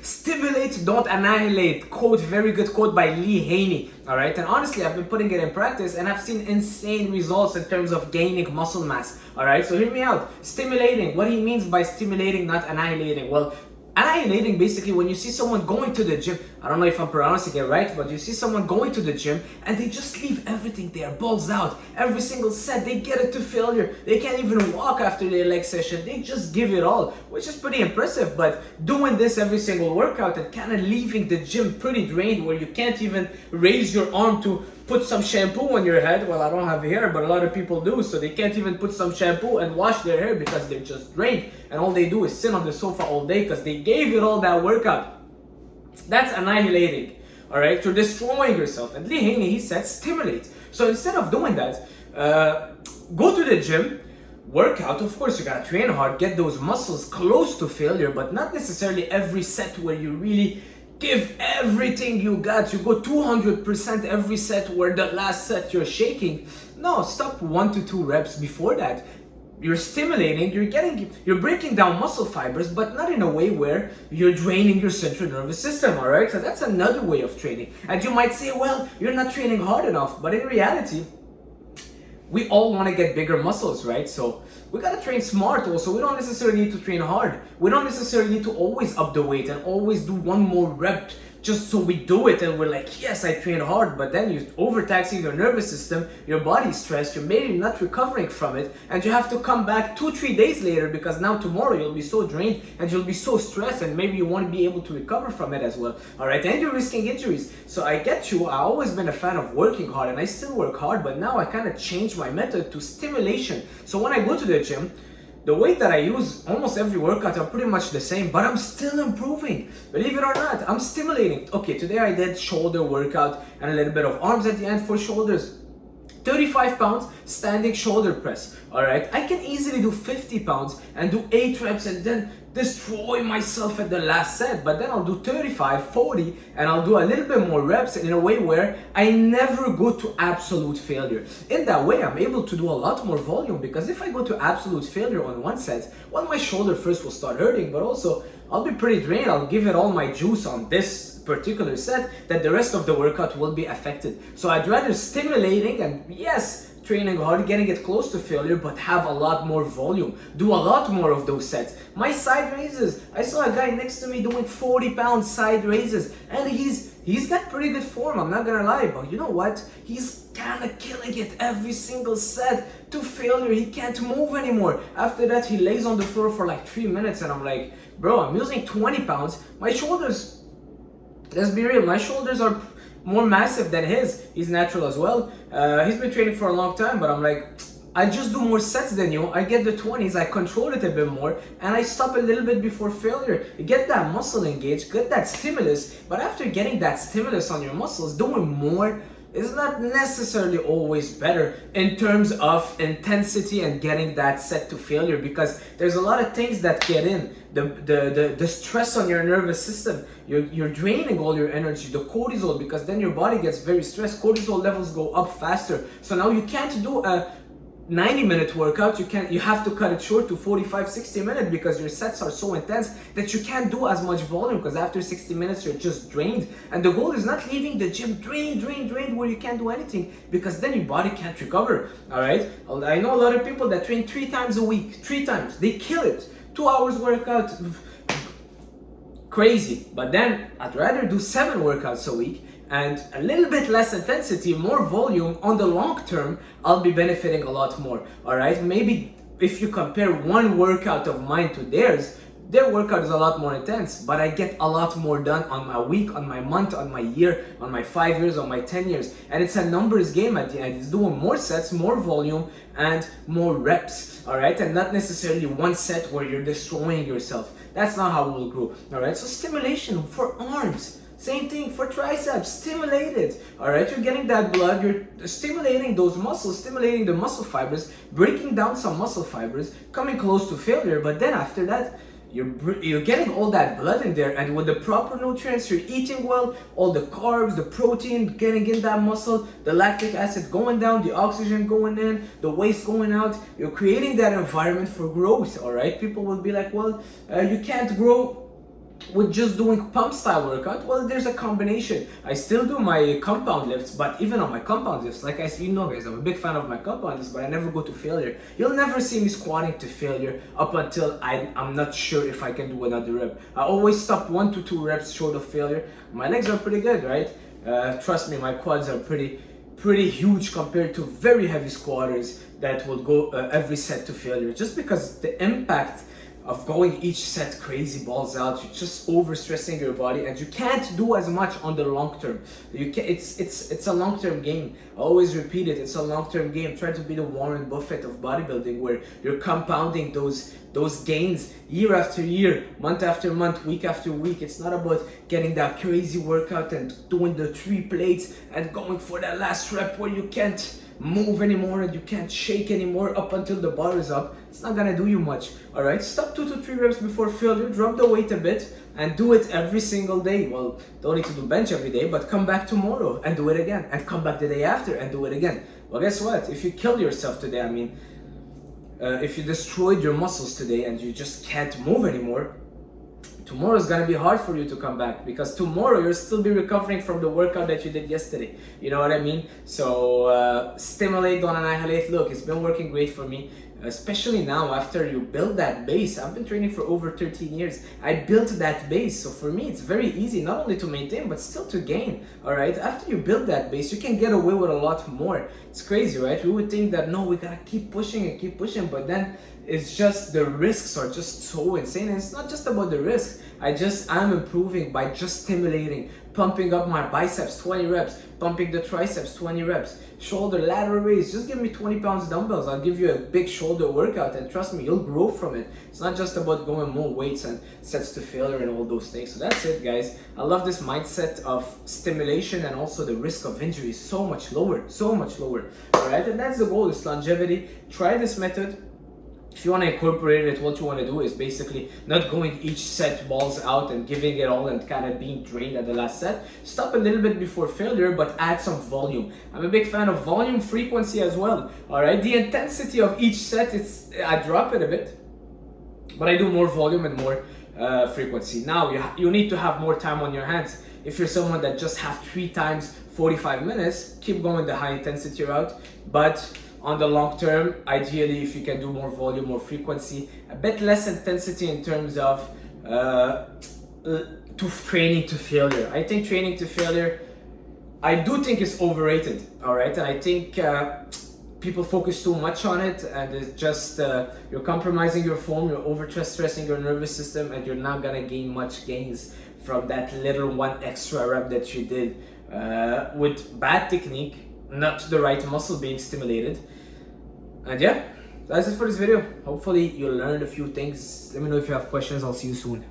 Stimulate, don't annihilate. Quote, very good quote by Lee Haney. All right, and honestly, I've been putting it in practice and I've seen insane results in terms of gaining muscle mass. All right, so hear me out. Stimulating, what he means by stimulating, not annihilating. Well, annihilating, basically, when you see someone going to the gym, I don't know if I'm pronouncing it right, but you see someone going to the gym and they just leave everything there, balls out, every single set, they get it to failure. They can't even walk after their leg session. They just give it all, which is pretty impressive. But doing this every single workout and kind of leaving the gym pretty drained, where you can't even raise your arm to put some shampoo on your head. Well, I don't have hair, but a lot of people do, so they can't even put some shampoo and wash their hair because they're just drained, and all they do is sit on the sofa all day because they gave it all that workout. That's annihilating. All right, you're destroying yourself. And Lee Haney, he said stimulate. So instead of doing that, go to the gym, work out. Of course, you gotta train hard, get those muscles close to failure, but not necessarily every set where you really give everything you got. You go 200% every set where the last set you're shaking. No, stop 1 to 2 reps before that. You're stimulating, you're breaking down muscle fibers, but not in a way where you're draining your central nervous system, all right? So that's another way of training. And you might say, well, you're not training hard enough, but in reality, we all want to get bigger muscles, right? So we got to train smart also. We don't necessarily need to train hard. We don't necessarily need to always up the weight and always do one more rep just so we do it and we're like, yes, I trained hard, but then you're overtaxing your nervous system, your body's stressed, you're maybe not recovering from it, and you have to come back 2-3 days later because now tomorrow you'll be so drained and you'll be so stressed and maybe you won't be able to recover from it as well. All right, and you're risking injuries. So I get you. I've always been a fan of working hard and I still work hard, but now I kind of changed my method to stimulation. So when I go to the gym, the weight that I use, almost every workout are pretty much the same, but I'm still improving. Believe it or not, I'm stimulating. Okay, today I did shoulder workout and a little bit of arms at the end for shoulders. 35 pounds standing shoulder press. All right, I can easily do 50 pounds and do 8 reps and then destroy myself at the last set, but then I'll do 35, 40, and I'll do a little bit more reps in a way where I never go to absolute failure. In that way, I'm able to do a lot more volume, because if I go to absolute failure on one set, well, my shoulder first will start hurting, but also I'll be pretty drained. I'll give it all my juice on this particular set, that the rest of the workout will be affected. So I'd rather stimulating and yes, training hard, getting it close to failure, but have a lot more volume, do a lot more of those sets. My side raises, I saw a guy next to me doing 40-pound side raises, and he's got pretty good form, I'm not gonna lie, but you know what? He's kind of killing it every single set to failure. He can't move anymore. After that, he lays on the floor for like 3 minutes, and I'm like, bro, I'm using 20 pounds. My shoulders, let's be real, my shoulders are more massive than his. He's natural as well. He's been training for a long time, but I'm like, I just do more sets than you. I get the 20s, I control it a bit more, and I stop a little bit before failure. You get that muscle engaged, get that stimulus, but after getting that stimulus on your muscles, doing more is not necessarily always better in terms of intensity and getting that set to failure, because there's a lot of things that get in. The stress on your nervous system, you're draining all your energy, the cortisol, because then your body gets very stressed, cortisol levels go up faster. So now you can't do a 90-minute workout, you have to cut it short to 45-60 minutes, because your sets are so intense that you can't do as much volume, because after 60 minutes you're just drained. And the goal is not leaving the gym drained where you can't do anything, because then your body can't recover. All right, I know a lot of people that train 3 times a week, 3 times, they kill it, 2 hours workout, crazy. But then I'd rather do 7 workouts a week and a little bit less intensity, more volume. On the long term, I'll be benefiting a lot more. All right, maybe if you compare one workout of mine to theirs, their workout is a lot more intense, but I get a lot more done on my week, on my month, on my year, on my 5 years, on my 10 years. And it's a numbers game at the end. It's doing more sets, more volume, and more reps, all right? And not necessarily one set where you're destroying yourself. That's not how we'll grow, all right? So stimulation for arms. Same thing for triceps, stimulate it. All right, you're getting that blood, you're stimulating those muscles, stimulating the muscle fibers, breaking down some muscle fibers, coming close to failure. But then after that, you're getting all that blood in there, and with the proper nutrients, you're eating well, all the carbs, the protein getting in that muscle, the lactic acid going down, the oxygen going in, the waste going out. You're creating that environment for growth. All right, people will be like, well, you can't grow with just doing pump style workout, well, there's a combination. I still do my compound lifts, but even on my compound lifts, like you know guys, I'm a big fan of my compound lifts, but I never go to failure. You'll never see me squatting to failure up until I'm not sure if I can do another rep. I always stop 1 to 2 reps short of failure. My legs are pretty good, right? Trust me, my quads are pretty huge compared to very heavy squatters that will go every set to failure, just because the impact of going each set crazy balls out, you're just overstressing your body, and you can't do as much on the long term. You can, it's a long-term game. I always repeat it, it's a long-term game. Try to be the Warren Buffett of bodybuilding, where you're compounding those gains year after year, month after month, week after week. It's not about getting that crazy workout and doing the 3 plates and going for that last rep where you can't move anymore and you can't shake anymore up until the bar is up. It's not gonna do you much. All right, stop 2 to 3 reps before failure, drop the weight a bit, and do it every single day. Well, don't need to do bench every day, but come back tomorrow and do it again, and come back the day after and do it again. Well, guess what? If you killed yourself today, I mean, if you destroyed your muscles today and you just can't move anymore, tomorrow is gonna be hard for you to come back, because tomorrow you'll still be recovering from the workout that you did yesterday. You know what I mean? So stimulate, don't annihilate. Look, it's been working great for me, especially now after you build that base. I've been training for over 13 years. I built that base, so for me it's very easy not only to maintain but still to gain. All right, after you build that base, you can get away with a lot more. It's crazy, right? We would think that no, we gotta keep pushing and keep pushing, but then it's just the risks are just so insane. And it's not just about the risk. I'm improving by just stimulating, pumping up my biceps 20 reps, pumping the triceps 20 reps, shoulder lateral raise. Just give me 20 pounds dumbbells, I'll give you a big shoulder workout, and trust me, you'll grow from it. It's not just about going more weights and sets to failure and all those things. So that's it, guys. I love this mindset of stimulation, and also the risk of injury is so much lower. All right, and that's the goal, is longevity. Try this method. If you want to incorporate it, what you want to do is basically not going each set balls out and giving it all and kind of being drained at the last set. Stop a little bit before failure, but add some volume. I'm a big fan of volume, frequency as well. All right, the intensity of each set, I drop it a bit, but I do more volume and more frequency. Now you need to have more time on your hands. If you're someone that just have 3 times 45 minutes, keep going the high intensity route. But on the long term, ideally, if you can do more volume, more frequency, a bit less intensity in terms of training to failure. I think training to failure, I do think it's overrated. All right, and I think people focus too much on it, and it's just you're compromising your form, you're stressing your nervous system, and you're not gonna gain much gains from that little 1 extra rep that you did with bad technique, not the right muscle being stimulated. And yeah, that's it for this video. Hopefully you learned a few things. Let me know if you have questions. I'll see you soon.